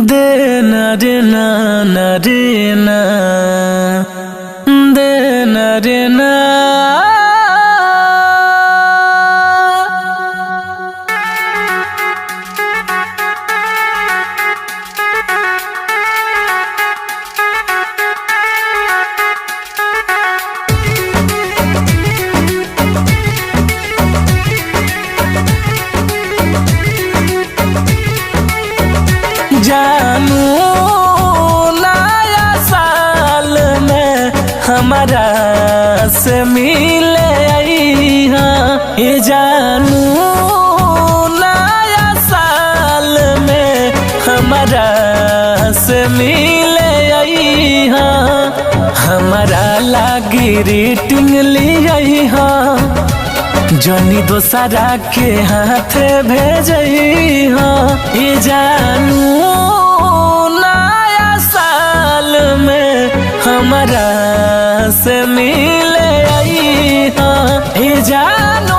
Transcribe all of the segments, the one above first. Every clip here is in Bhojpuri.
देना रे ना ना रे ना देना रे ना। जानू नया साल में हमारा से मिले आई हाँ। ये जानू नया साल में हमारा से मिले आई हाँ। हमारा लागी रीटिंग ली आई हाँ। जनी दोसरा के हाथ भेजई हाँ। ये जानू नया साल में हमारा से मिले आई हाँ। ये जानू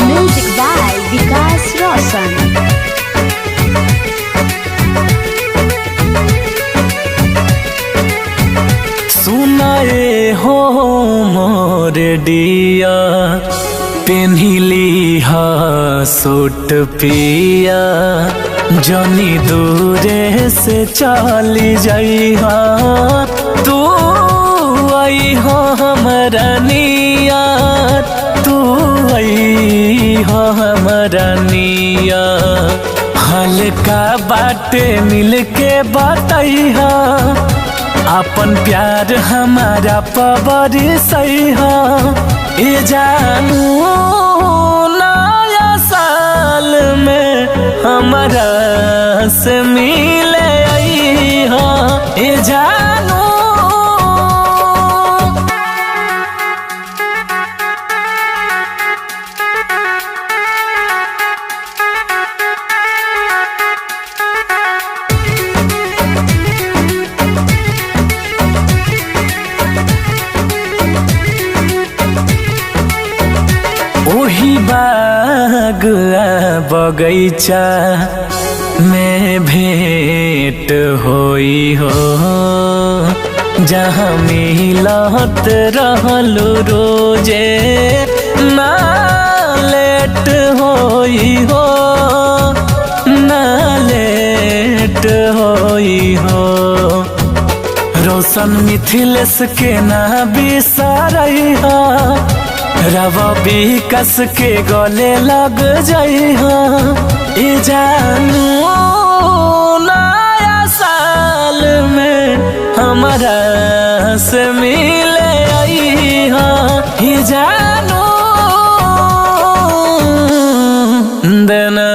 म्यूजिक बाय विकास रोशन। सुनाए हो मोर डिया पेन्हिली हा सूट पिया। जनी दूरे से चली जाई हा तू आई हो हमरा निया। तू आई हो हमरा निया। हल्का बाटे मिल के बताई हा अपन प्यार हमारा पबरी सही हा। ये जानू नया साल में हमारा से मिले आई हाँ। ये जानू ओही बाग बगैचा में भेंट होई हो। जहाँ मिलत रहलू रोजे ना लेट होई हो। ना लेट होई हो। रोशन मिथिलेश के ना बिसरई हा। रवि कस के गले लग जाई हाँ। ये जानू नया साल में हमारा से मिले आई हाँ। ये जानू देना